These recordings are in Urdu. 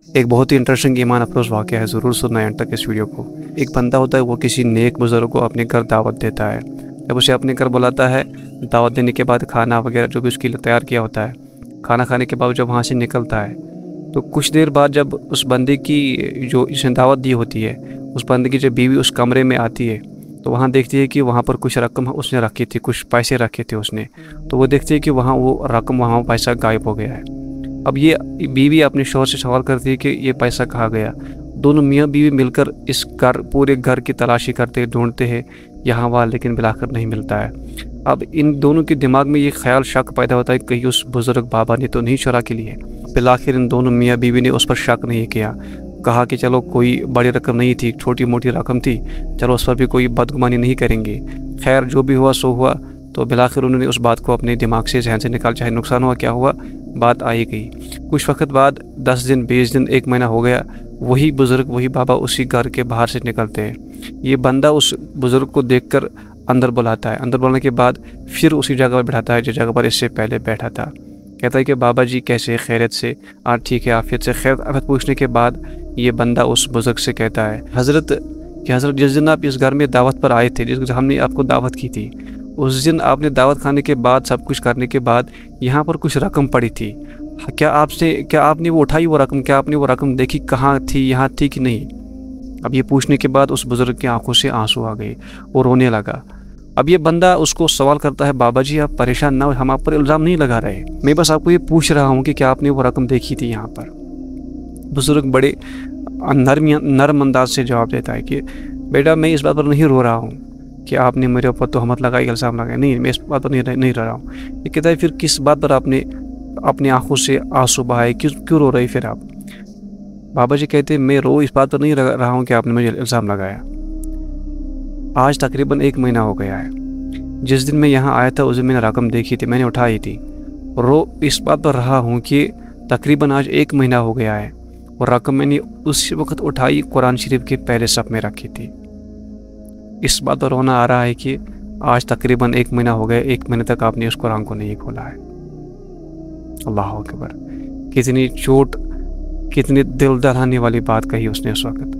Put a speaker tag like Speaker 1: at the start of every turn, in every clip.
Speaker 1: ایک بہت ہی انٹرسٹنگ ایمان افروز واقعہ ہے، ضرور سننا ہے اینڈ تک اس ویڈیو کو۔ ایک بندہ ہوتا ہے، وہ کسی نیک بزرگ کو اپنے گھر دعوت دیتا ہے۔ جب اسے اپنے گھر بلاتا ہے، دعوت دینے کے بعد کھانا وغیرہ جو بھی اس کے لیے تیار کیا ہوتا ہے، کھانا کھانے کے بعد جب وہاں سے نکلتا ہے تو کچھ دیر بعد جب اس بندے کی جو اس نے دعوت دی ہوتی ہے، اس بندے کی جب بیوی اس کمرے میں آتی ہے تو وہاں دیکھتی ہے کہ وہاں پر کچھ رقم اس نے رکھی تھی، کچھ پیسے رکھے تھے اس نے، تو وہ دیکھتی ہے کہ وہاں وہ رقم، وہاں پیسہ غائب ہو گیا ہے۔ اب یہ بیوی اپنے شوہر سے سوال کرتی ہے کہ یہ پیسہ کہاں گیا؟ دونوں میاں بیوی مل کر اس پورے گھر کی تلاشی کرتے ڈھونڈتے ہیں یہاں وہاں، لیکن بالآخر نہیں ملتا ہے۔ اب ان دونوں کے دماغ میں یہ خیال شک پیدا ہوتا ہے کہ کہیں اس بزرگ بابا نے تو نہیں چرا کے لیے۔ بالآخر ان دونوں میاں بیوی نے اس پر شک نہیں کیا، کہا کہ چلو کوئی بڑی رقم نہیں تھی، چھوٹی موٹی رقم تھی، چلو اس پر بھی کوئی بدگمانی نہیں کریں گے، خیر جو بھی ہوا سو ہوا۔ تو بالآخر انہوں نے اس بات کو اپنے دماغ سے، ذہن سے نکال، چاہے نقصان ہوا کیا ہوا، بات آئی گئی۔ کچھ وقت بعد 10 دن 20 دن 1 مہینہ ہو گیا، وہی بزرگ وہی بابا اسی گھر کے باہر سے نکلتے ہیں۔ یہ بندہ اس بزرگ کو دیکھ کر اندر بلاتا ہے، اندر بلانے کے بعد پھر اسی جگہ پر بٹھاتا ہے جس جگہ پر اس سے پہلے بیٹھا تھا۔ کہتا ہے کہ بابا جی کیسے، خیریت سے؟ ٹھیک ہے، عافیت سے۔ خیر عافیت پوچھنے کے بعد یہ بندہ اس بزرگ سے کہتا ہے، حضرت جس دن آپ اس گھر میں دعوت پر آئے تھے، جس ہم نے آپ کو دعوت کی تھی، اس دن آپ نے دعوت کھانے کے بعد سب کچھ کرنے کے بعد یہاں پر کچھ رقم پڑی تھی، کیا آپ نے وہ اٹھائی وہ رقم؟ کیا آپ نے وہ رقم دیکھی کہاں تھی، یہاں تھی کہ نہیں؟ اب یہ پوچھنے کے بعد اس بزرگ کی آنکھوں سے آنسو آ گئے، وہ رونے لگا۔ اب یہ بندہ اس کو سوال کرتا ہے، بابا جی آپ پریشان نہ ہو، ہم آپ پر الزام نہیں لگا رہے، میں بس آپ کو یہ پوچھ رہا ہوں کہ کیا آپ نے وہ رقم دیکھی تھی یہاں پر؟ بزرگ بڑے نرم انداز سے جواب دیتا ہے کہ بیٹا میں اس بات پر نہیں رو رہا ہوں کہ آپ نے میرے اوپر تہمت لگائی، الزام لگایا، نہیں، میں اس بات پر نہیں رو رہا ہوں۔ یہ کہتا ہے پھر کس بات پر آپ نے اپنی آنکھوں سے آنسو بہائے، کیوں رو رہے پھر آپ؟ بابا جی کہتے ہیں میں اس بات پر نہیں رہا ہوں کہ آپ نے مجھے الزام لگایا، آج تقریباً 1 مہینہ ہو گیا ہے، جس دن میں یہاں آیا تھا اس دن میں نے رقم دیکھی تھی، میں نے اٹھائی تھی، اس بات پر رہا ہوں کہ تقریباً آج 1 مہینہ ہو گیا ہے اور رقم میں نے اسی وقت اٹھائی، قرآن شریف کے پہلے صف میں رکھی تھی۔ اس بات پر رونا آ رہا ہے کہ آج تقریباً 1 مہینہ ہو گیا، 1 مہینے تک آپ نے اس قرآن کو نہیں کھولا ہے۔ اللہ اکبر، کتنی چوٹ، کتنی دل دہلانے والی بات کہی اس نے اس وقت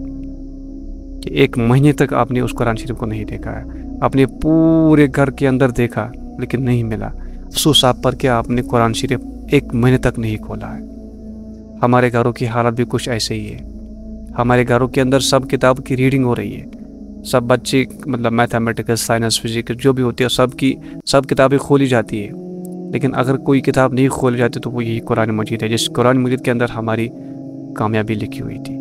Speaker 1: کہ 1 مہینے تک آپ نے اس قرآن شریف کو نہیں دیکھا ہے، آپ نے پورے گھر کے اندر دیکھا لیکن نہیں ملا۔ افسوس آپ پر کہ آپ نے قرآن شریف 1 مہینے تک نہیں کھولا ہے۔ ہمارے گھروں کی حالت بھی کچھ ایسے ہی ہے، ہمارے گھروں کے اندر سب کتاب کی ریڈنگ ہو رہی ہے، سب بچے مطلب میتھمیٹکس، سائنس، فزکس جو بھی ہوتی ہے سب کتابیں کھولی جاتی ہے، لیکن اگر کوئی کتاب نہیں کھولی جاتی تو وہ یہی قرآن مجید ہے، جس قرآن مجید کے اندر ہماری کامیابی لکھی ہوئی تھی،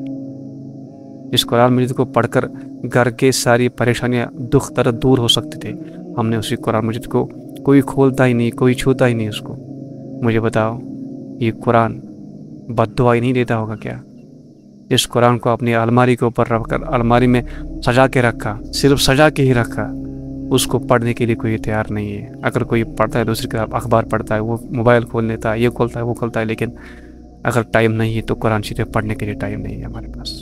Speaker 1: جس قرآن مجید کو پڑھ کر گھر کے ساری پریشانیاں، دکھ درد دور ہو سکتے تھے، ہم نے اسی قرآن مجید کو کوئی کھولتا ہی نہیں، کوئی چھوتا ہی نہیں اس کو۔ مجھے بتاؤ یہ قرآن بد دعائی نہیں دیتا ہوگا کیا؟ اس قرآن کو اپنی الماری کے اوپر رکھ کر الماری میں سجا کے رکھا، صرف سجا کے ہی رکھا، اس کو پڑھنے کے لیے کوئی تیار نہیں ہے۔ اگر کوئی پڑھتا ہے دوسری کتاب، اخبار پڑھتا ہے، وہ موبائل کھول لیتا ہے، یہ کھولتا ہے وہ کھولتا ہے، لیکن اگر ٹائم نہیں ہے تو قرآن شریف پڑھنے کے لیے ٹائم نہیں ہے ہمارے پاس۔